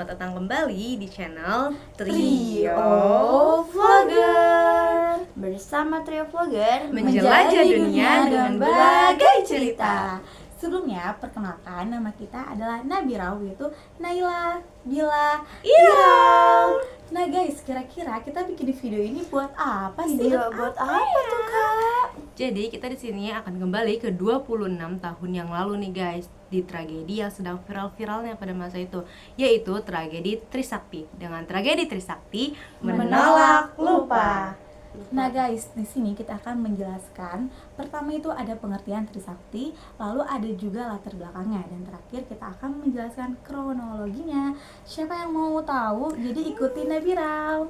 selamat datang kembali di channel Trio Vlogger. Bersama Trio Vlogger menjelajah dunia dengan berbagai cerita. Sebelumnya, perkenalkan, nama kita adalah Nabira, yaitu Naila, Bila, Iral. Nah guys, kira-kira kita bikin video ini buat apa sih? Buat apa tuh Kak? Jadi kita di sini akan kembali ke 26 tahun yang lalu nih guys, di tragedi yang sedang viral-viralnya pada masa itu, yaitu tragedi Trisakti. Dengan tragedi Trisakti menolak lupa. Nah guys, di sini kita akan menjelaskan. Pertama itu ada pengertian Trisakti, lalu ada juga latar belakangnya, dan terakhir kita akan menjelaskan kronologinya. Siapa yang mau tahu? Jadi ikuti Nabira.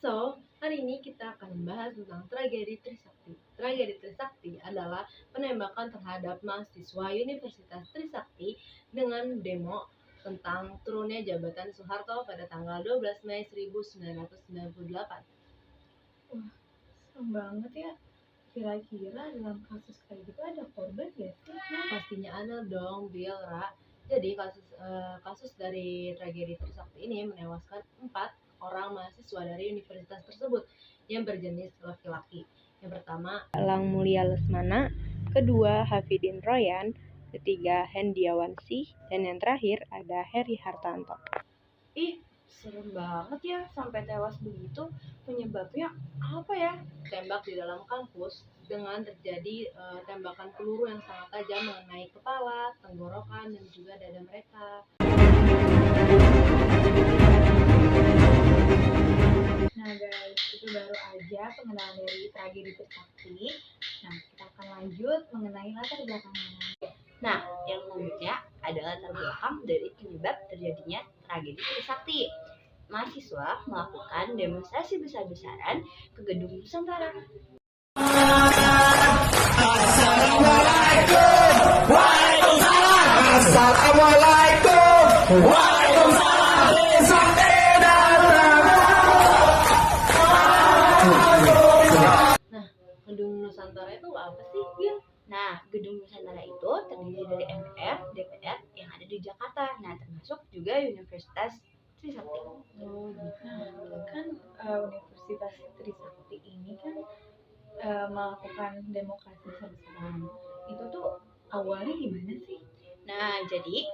So, hari ini kita akan membahas tentang tragedi Trisakti. Tragedi Trisakti adalah penembakan terhadap mahasiswa Universitas Trisakti dengan demo tentang turunnya jabatan Soeharto pada tanggal 12 Mei 1998. Wah, serem banget ya. Kira-kira dalam kasus kayak gitu ada korban gak sih? Pastinya ada dong, Ra. Jadi kasus dari tragedi Trisakti ini menewaskan 4 orang mahasiswa dari universitas tersebut yang berjenis laki-laki. Yang pertama, Lang Mulia Lesmana, kedua Hafidin Royan, ketiga Hendiawansih, dan yang terakhir ada Heri Hartanto. Ih, serem banget ya sampai tewas begitu. Penyebabnya apa ya? Tembak di dalam kampus dengan terjadi tembakan peluru yang sangat tajam mengenai kepala, tenggorokan, dan juga dada mereka. Nah guys, itu baru aja pengenalan dari tragedi Trisakti. Nah, kita akan lanjut mengenai latar belakangnya. Nah, yang selanjutnya adalah latar belakang dari penyebab terjadinya tragedi Trisakti. Mahasiswa melakukan demonstrasi besar-besaran ke gedung Nusantara. Nah, gedung Nusantara itu apa sih, Gil? Nah, gedung Nusantara itu terdiri dari MPR, DPR yang ada di Jakarta. Nah, termasuk juga Universitas Trisakti. Oh, nah, kan Universitas Trisakti ini kan melakukan demokrasi besar-besaran. Itu tuh awalnya gimana sih? Nah, jadi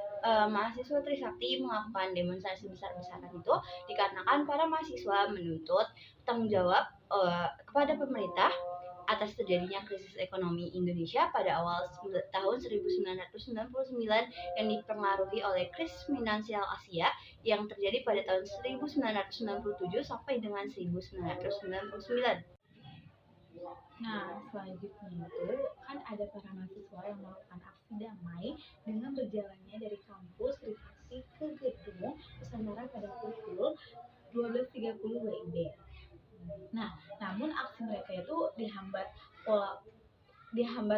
mahasiswa Trisakti melakukan demonstrasi besar-besaran itu dikarenakan para mahasiswa menuntut tanggung jawab kepada pemerintah atas terjadinya krisis ekonomi Indonesia pada awal tahun 1999 yang dipengaruhi oleh krisis finansial Asia yang terjadi pada tahun 1997 sampai dengan 1999. Nah, selanjutnya itu kan ada para mahasiswa yang melakukan aksi damai dengan berjalannya dari kampus Trisakti ke gedung Nusantara pada pukul 12.30 WIB. Nah, namun aksi mereka itu dihambat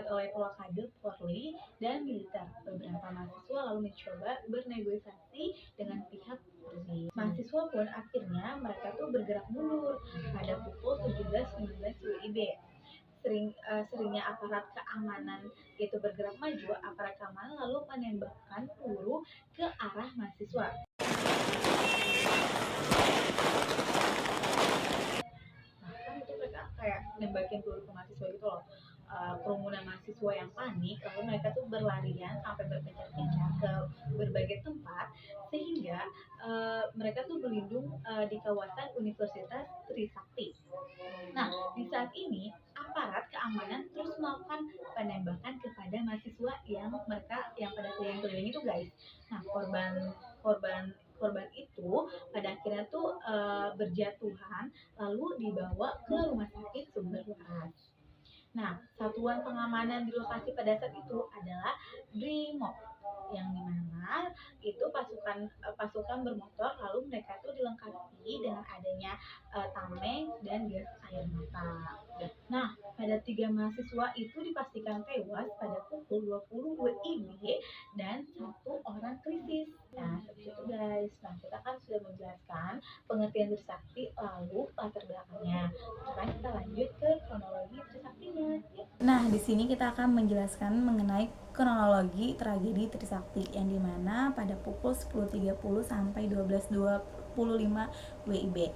oleh blokade Polri dan militer. Beberapa mahasiswa lalu mencoba bernegosiasi dengan pihak Polri. Mahasiswa pun akhirnya mereka tuh bergerak mundur pada pukul 17.15 WIB. Seringnya aparat keamanan itu bergerak maju, aparat keamanan lalu menembakkan peluru ke arah mahasiswa. Bahkan itu mereka kayak nembakin peluru ke mahasiswa gitu loh. Kerumunan mahasiswa yang panik, lalu mereka tuh berlarian sampai berpencar-pencar ke berbagai tempat, sehingga mereka tuh berlindung di kawasan Universitas Trisakti. Nah, di saat ini aparat keamanan terus melakukan penembakan kepada mahasiswa yang pada keliling-keliling itu guys. Nah, korban itu pada akhirnya tuh berjatuhan lalu dibawa ke rumah sakit Sumber Waras. Nah, satuan pengamanan di lokasi pada saat itu adalah Brimob, yang dimana itu pasukan bermotor, lalu mereka tuh dilengkapi dengan adanya tameng dan gas air mata. Nah, pada 3 mahasiswa itu dipastikan tewas pada pukul 20 WIB dan 1 orang kritis. Nah, seperti itu guys. Nah, kita kan sudah menjelaskan pengertian Trisakti lalu latar belakangnya. Sekarang kita lanjut ke kronologi Trisaktinya. Nah, di sini kita akan menjelaskan mengenai kronologi tragedi Trisakti, yang dimana pada pukul 10.30 sampai 12.25 WIB.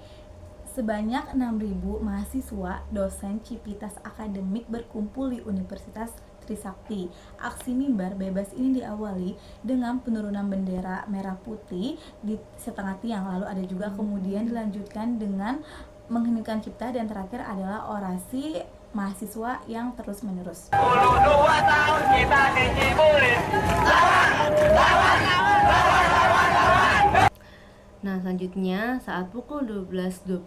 Sebanyak 6.000 mahasiswa, dosen, civitas akademik berkumpul di Universitas Trisakti. Aksi mimbar bebas ini diawali dengan penurunan bendera merah putih di setengah tiang, lalu ada juga kemudian dilanjutkan dengan mengheningkan cipta, dan terakhir adalah orasi mahasiswa yang terus menerus. 22 tahun kita dikibulin. Nah, selanjutnya saat pukul 12.25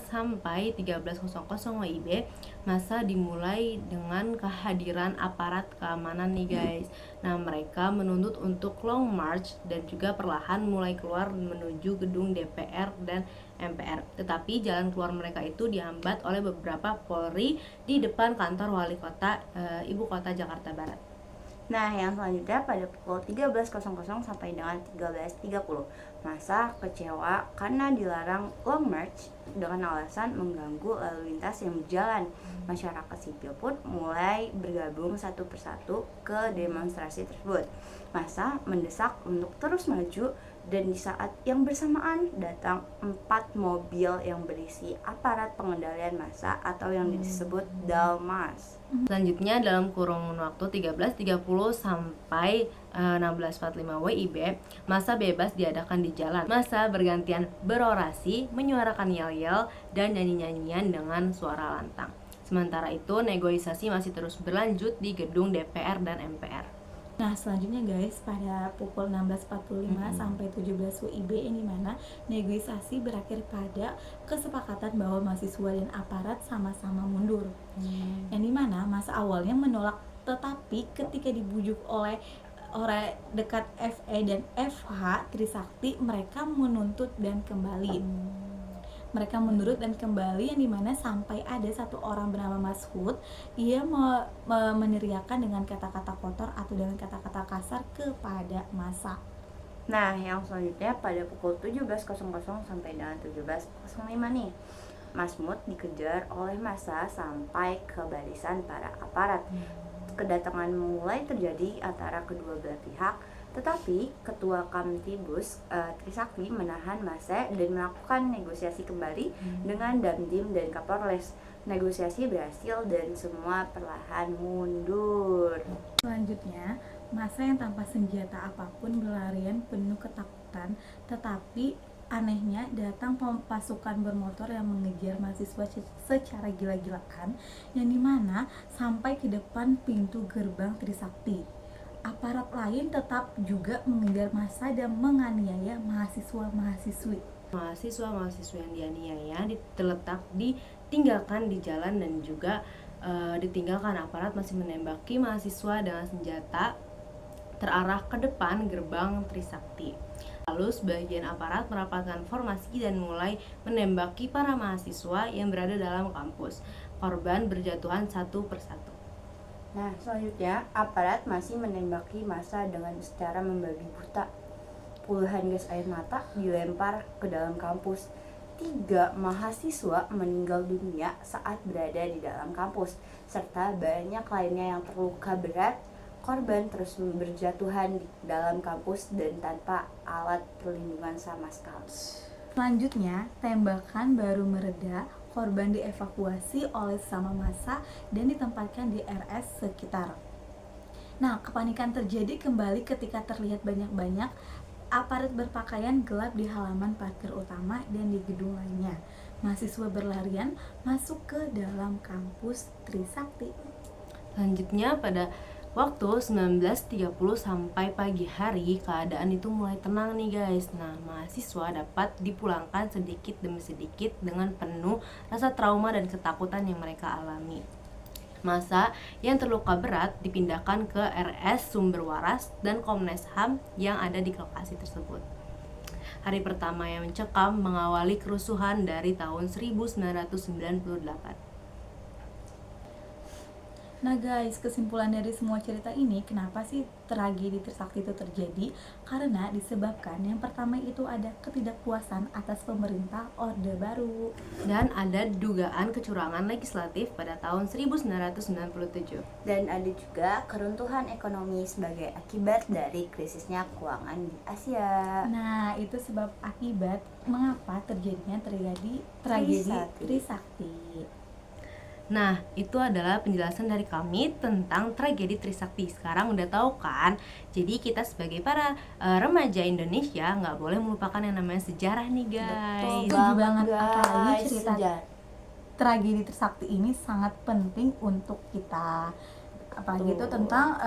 sampai 13.00 WIB, masa dimulai dengan kehadiran aparat keamanan nih guys. Nah, mereka menuntut untuk long march dan juga perlahan mulai keluar menuju gedung DPR dan MPR. Tetapi jalan keluar mereka itu dihambat oleh beberapa Polri di depan kantor wali kota ibu kota Jakarta Barat. Nah, yang selanjutnya pada pukul 13.00 sampai dengan 13.30, masa kecewa karena dilarang long march dengan alasan mengganggu lalu lintas yang berjalan. Masyarakat sipil pun mulai bergabung satu persatu ke demonstrasi tersebut. Masa mendesak untuk terus maju, dan di saat yang bersamaan datang 4 mobil yang berisi aparat pengendalian massa atau yang disebut Dalmas. Selanjutnya dalam kurun waktu 13.30 sampai 16.45 WIB, masa bebas diadakan di jalan. Masa bergantian berorasi, menyuarakan yel-yel dan nyanyi-nyanyian dengan suara lantang. Sementara itu, negosiasi masih terus berlanjut di gedung DPR dan MPR. Nah, selanjutnya guys, pada pukul 16.45 sampai 17 WIB, ini mana negosiasi berakhir pada kesepakatan bahwa mahasiswa dan aparat sama-sama mundur. Yang dimana masa awalnya menolak, tetapi ketika dibujuk oleh dekat FE dan FH Trisakti, mereka menuntut dan kembali. Mereka menurut dan kembali, yang dimana sampai ada satu orang bernama Mashud, ia meneriakkan dengan kata-kata kotor atau dengan kata-kata kasar kepada massa. Nah, yang selanjutnya pada pukul 17.00 sampai dengan 17.05 nih, Masmud dikejar oleh massa sampai ke barisan para aparat. Kedatangan mulai terjadi antara kedua belah pihak, tetapi Ketua Kamtibus Trisakti menahan massa dan melakukan negosiasi kembali dengan Dandim dan Kapolres. Negosiasi berhasil dan semua perlahan mundur. Selanjutnya, massa yang tanpa senjata apapun berlarian penuh ketakutan, tetapi anehnya datang pasukan bermotor yang mengejar mahasiswa secara gila-gilaan, yang dimana sampai ke depan pintu gerbang Trisakti. Aparat lain tetap juga mengejar massa dan menganiaya mahasiswa-mahasiswi. Mahasiswa-mahasiswa yang dianiaya ditinggalkan di jalan, dan juga ditinggalkan aparat masih menembaki mahasiswa dengan senjata terarah ke depan gerbang Trisakti. Lalu sebagian aparat merapatkan formasi dan mulai menembaki para mahasiswa yang berada dalam kampus. Korban berjatuhan satu persatu. Nah, selanjutnya aparat masih menembaki massa dengan secara membabi buta. Puluhan gas air mata dilempar ke dalam kampus. 3 mahasiswa meninggal dunia saat berada di dalam kampus, serta banyak lainnya yang terluka berat. Korban terus berjatuhan di dalam kampus dan tanpa alat perlindungan sama sekali. Selanjutnya, tembakan baru mereda. Korban dievakuasi oleh sesama massa dan ditempatkan di RS sekitar. Nah, kepanikan terjadi kembali ketika terlihat banyak aparat berpakaian gelap di halaman parkir utama dan di gedung lainnya. Mahasiswa berlarian masuk ke dalam kampus Trisakti. Selanjutnya pada waktu 19.30 sampai pagi hari, keadaan itu mulai tenang nih guys. Nah, mahasiswa dapat dipulangkan sedikit demi sedikit dengan penuh rasa trauma dan ketakutan yang mereka alami. Massa yang terluka berat dipindahkan ke RS Sumber Waras dan Komnas HAM yang ada di lokasi tersebut. Hari pertama yang mencekam mengawali kerusuhan dari tahun 1998. Nah guys, kesimpulan dari semua cerita ini, kenapa sih tragedi Trisakti itu terjadi? Karena disebabkan yang pertama itu ada ketidakpuasan atas pemerintah Orde Baru. Dan ada dugaan kecurangan legislatif pada tahun 1997. Dan ada juga keruntuhan ekonomi sebagai akibat dari krisisnya keuangan di Asia. Nah, itu sebab akibat mengapa terjadinya tragedi Trisakti. Nah, itu adalah penjelasan dari kami tentang tragedi Trisakti. Sekarang udah tahu kan? Jadi kita sebagai para remaja Indonesia nggak boleh melupakan yang namanya sejarah nih guys. Setuju banget, apalagi guys, cerita tragedi Trisakti ini sangat penting untuk kita. Apalagi itu tentang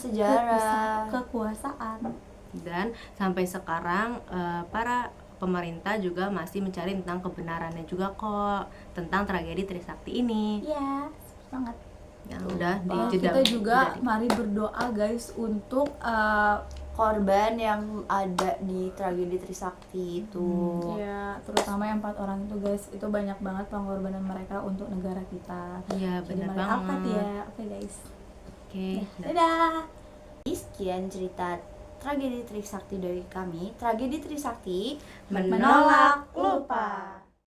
sejarah, kekuasaan. Dan sampai sekarang para pemerintah juga masih mencari tentang kebenarannya juga kok tentang tragedi Trisakti ini. Iya, banget. Ya udah Kita juga mari berdoa guys untuk korban yang ada di tragedi Trisakti itu. ya, terutama yang 4 orang itu guys, itu banyak banget pengorbanan mereka untuk negara kita. Iya, Jadi benar mari banget. angkat ya. Oke guys. Oke. Dadah. Sekian cerita tragedi Trisakti dari kami. Tragedi Trisakti Menolak lupa.